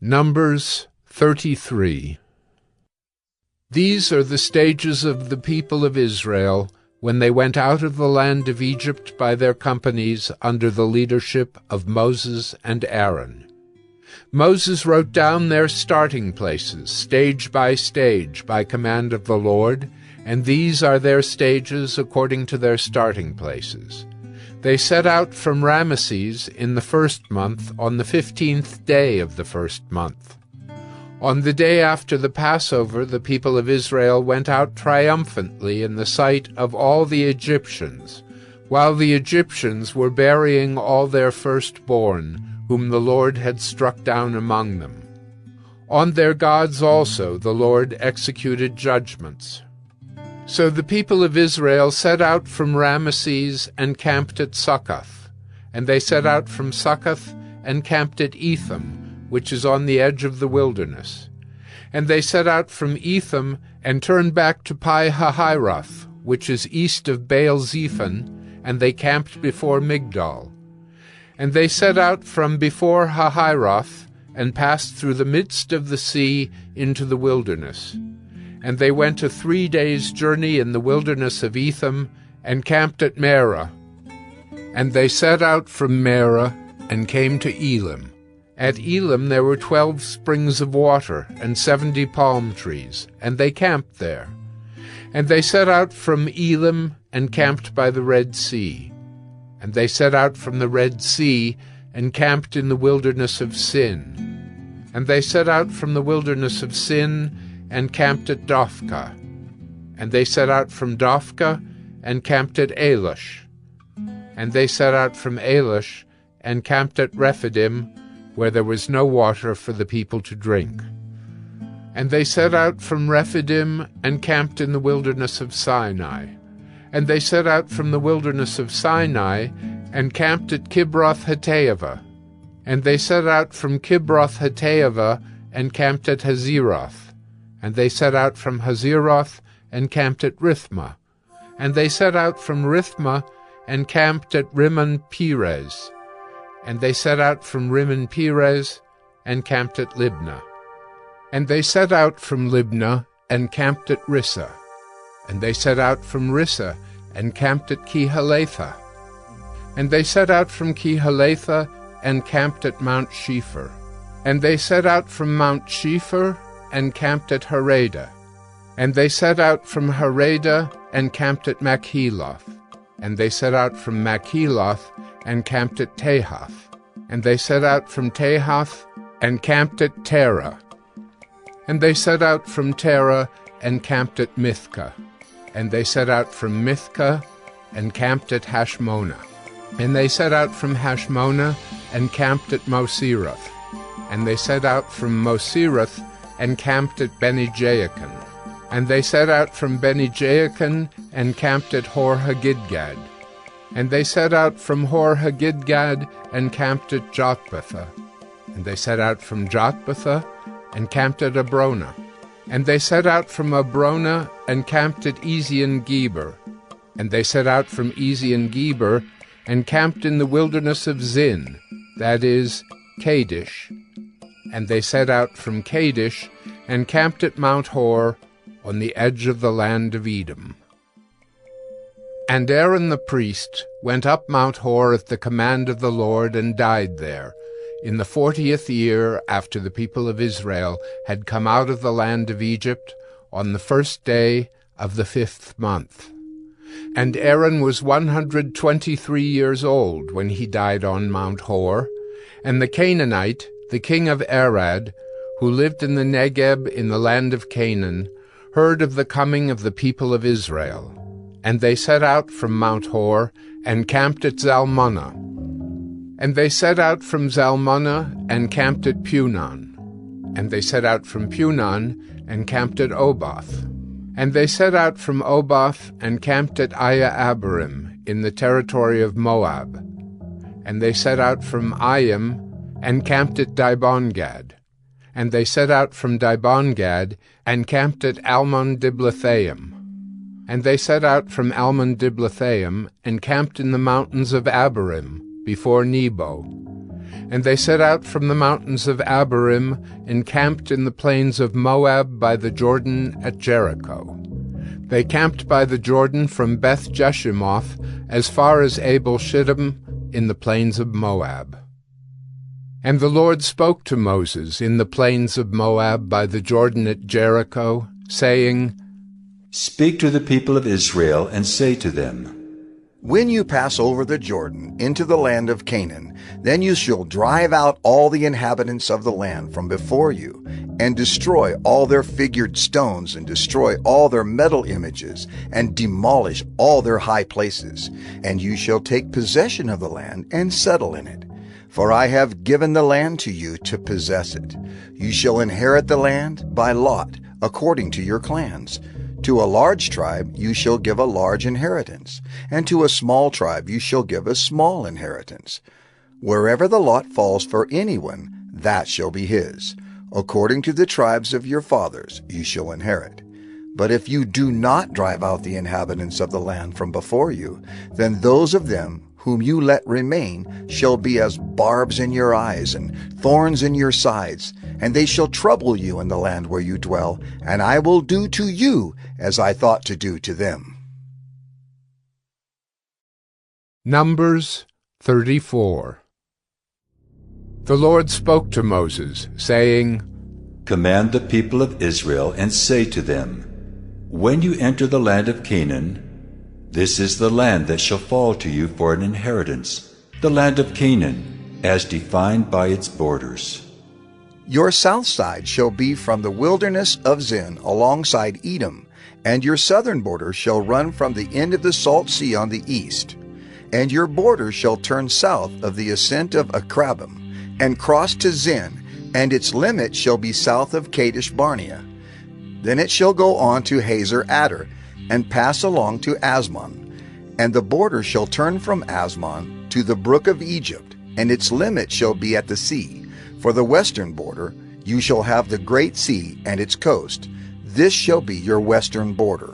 Numbers 33. These are the stages of the people of Israel when they went out of the land of Egypt by their companies under the leadership of Moses and Aaron. Moses wrote down their starting places, stage by command of the Lord, and these are their stages according to their starting places. They set out from Ramesses in the 1st month on the 15th day of the 1st month. On the day after the Passover, the people of Israel went out triumphantly in the sight of all the Egyptians, while the Egyptians were burying all their firstborn, whom the Lord had struck down among them. On their gods also the Lord executed judgments. So the people of Israel set out from Ramesses and camped at Succoth, and they set out from Succoth and camped at Etham, which is on the edge of the wilderness. And they set out from Etham and turned back to Pi-hahiroth, which is east of Baal-zephon, and they camped before Migdol. And they set out from before Hahiroth and passed through the midst of the sea into the wilderness. And they went a 3 days' journey in the wilderness of Etham, and camped at Marah. And they set out from Marah, and came to Elim. At Elim there were 12 springs of water, and 70 palm trees, and they camped there. And they set out from Elim, and camped by the Red Sea. And they set out from the Red Sea, and camped in the wilderness of Sin. And they set out from the wilderness of Sin, and camped at Dophkah. And they set out from Dophkah, and camped at Elish. And they set out from Elish, and camped at Rephidim, where there was no water for the people to drink. And they set out from Rephidim, and camped in the wilderness of Sinai. And they set out from the wilderness of Sinai, and camped at Kibroth-Hattaavah. And they set out from Kibroth-Hattaavah, and camped at Hazeroth. And they set out from Hazeroth, and camped at Rithmah. And they set out from Rithmah, and camped at Rimmon-Perez. And they set out from Rimmon-Perez, and camped at Libnah. And they set out from Libnah, and camped at Rissah. And they set out from Rissah, and camped at Kehelatha. And they set out from Kehelatha, and camped at Mount Shepher. And they set out from Mount Shepher, and camped at Harada. And they set out from Harada, and camped at Machheloth. And they set out from Machheloth, and camped at Tahath. And they set out from Tahath, and camped at Terah. And they set out from Terah, and camped at Mithkah. And they set out from Mithkah, and camped at Hashmonah. And they set out from Hashmonah, and camped at Moseroth. And they set out from Moseroth, and camped at Beni-Jaakan. And they set out from Beni-Jaakan, and camped at Hor-Haggidgad. And they set out from Hor-Haggidgad, and camped at Jotbathah. And they set out from Jotbathah, and camped at Abrona. And they set out from Abrona, and camped at Ezion-Geber. And they set out from Ezion-Geber, and camped in the wilderness of Zin, that is, Kadesh. And they set out from Kadesh, and camped at Mount Hor, on the edge of the land of Edom. And Aaron the priest went up Mount Hor at the command of the Lord, and died there, in the 40th year after the people of Israel had come out of the land of Egypt, on the 1st day of the 5th month. And Aaron was 123 years old when he died on Mount Hor, and the Canaanite, the king of Arad, who lived in the Negeb in the land of Canaan, heard of the coming of the people of Israel. And they set out from Mount Hor, and camped at Zalmunna. And they set out from Zalmunna, and camped at Punon. And they set out from Punon, and camped at Oboth. And they set out from Oboth, and camped at Aya-Abarim, in the territory of Moab. And they set out from Ayim, and camped at Dibon-Gad. And they set out from Dibon-Gad, and camped at Almon-Diblathaim. And they set out from Almon-Diblathaim, and camped in the mountains of Abarim, before Nebo. And they set out from the mountains of Abarim, encamped in the plains of Moab by the Jordan at Jericho. They camped by the Jordan from Beth Jeshimoth as far as Abel Shittim in the plains of Moab. And the Lord spoke to Moses in the plains of Moab by the Jordan at Jericho, saying, Speak to the people of Israel and say to them, When you pass over the Jordan into the land of Canaan, then you shall drive out all the inhabitants of the land from before you, and destroy all their figured stones, and destroy all their metal images, and demolish all their high places. And you shall take possession of the land and settle in it. For I have given the land to you to possess it. You shall inherit the land by lot, according to your clans. To a large tribe you shall give a large inheritance, and to a small tribe you shall give a small inheritance. Wherever the lot falls for anyone, that shall be his. According to the tribes of your fathers you shall inherit. But if you do not drive out the inhabitants of the land from before you, then those of them whom you let remain shall be as barbs in your eyes and thorns in your sides, and they shall trouble you in the land where you dwell, and I will do to you as I thought to do to them. Numbers 34. The Lord spoke to Moses, saying, Command the people of Israel and say to them, When you enter the land of Canaan, this is the land that shall fall to you for an inheritance, the land of Canaan, as defined by its borders. Your south side shall be from the wilderness of Zin alongside Edom, and your southern border shall run from the end of the Salt Sea on the east. And your border shall turn south of the ascent of Akrabim, and cross to Zin, and its limit shall be south of Kadesh Barnea. Then it shall go on to Hazer Adar, and pass along to Asmon. And the border shall turn from Asmon to the brook of Egypt, and its limit shall be at the sea. For the western border you shall have the great sea and its coast. This shall be your western border.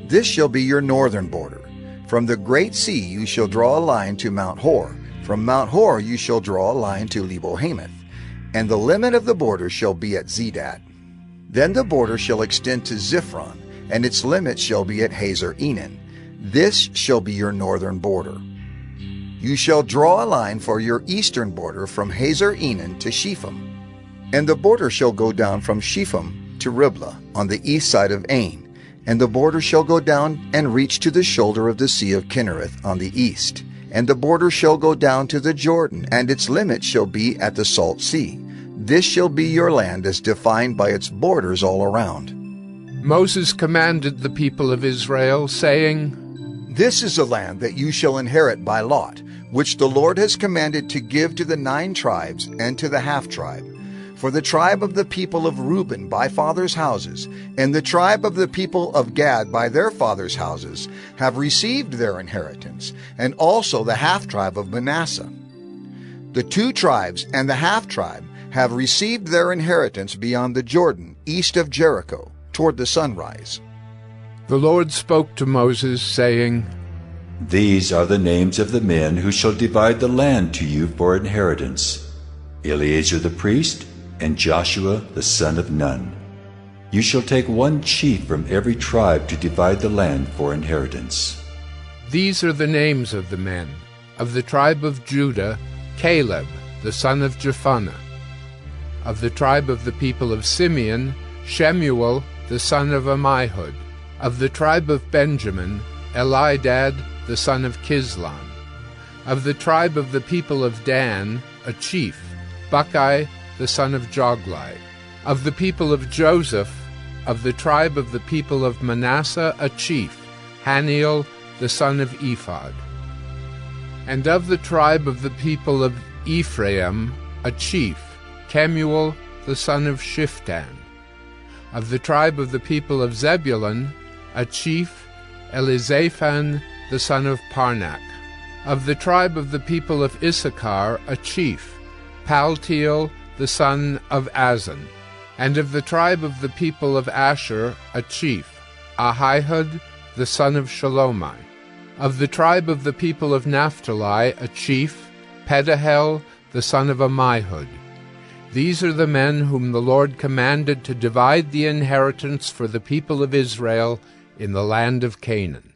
This shall be your northern border. From the great sea you shall draw a line to Mount Hor. From Mount Hor you shall draw a line to Lebo-Hamath. And the limit of the border shall be at Zedad. Then the border shall extend to Ziphron, and its limit shall be at Hazer Enan. This shall be your northern border. You shall draw a line for your eastern border from Hazer Enan to Shepham. And the border shall go down from Shepham to Riblah on the east side of Ain. And the border shall go down and reach to the shoulder of the Sea of Kinnereth on the east. And the border shall go down to the Jordan, and its limit shall be at the Salt Sea. This shall be your land as defined by its borders all around. Moses commanded the people of Israel, saying, This is the land that you shall inherit by lot, which the Lord has commanded to give to the 9 tribes and to the half-tribe. For the tribe of the people of Reuben by fathers' houses, and the tribe of the people of Gad by their fathers' houses, have received their inheritance, and also the half-tribe of Manasseh. The 2 tribes and the half-tribe have received their inheritance beyond the Jordan, east of Jericho, toward the sunrise. The Lord spoke to Moses, saying, These are the names of the men who shall divide the land to you for inheritance: Eleazar the priest, and Joshua the son of Nun. You shall take 1 chief from every tribe to divide the land for inheritance. These are the names of the men. Of the tribe of Judah, Caleb the son of Jephunneh. Of the tribe of the people of Simeon, Shemuel the son of Ammihud. Of the tribe of Benjamin, Elidad the son of Kislon. Of the tribe of the people of Dan, a chief, Buckai the son of Joglai. Of the people of Joseph, of the tribe of the people of Manasseh, a chief, Haniel the son of Ephod. And of the tribe of the people of Ephraim, a chief, Kemuel the son of Shiftan. Of the tribe of the people of Zebulun, a chief, Elizaphan the son of Parnak. Of the tribe of the people of Issachar, a chief, Paltiel the son of Azan. And of the tribe of the people of Asher, a chief, Ahihud the son of Shalomai. Of the tribe of the people of Naphtali, a chief, Pedahel the son of Ammihud. These are the men whom the Lord commanded to divide the inheritance for the people of Israel in the land of Canaan.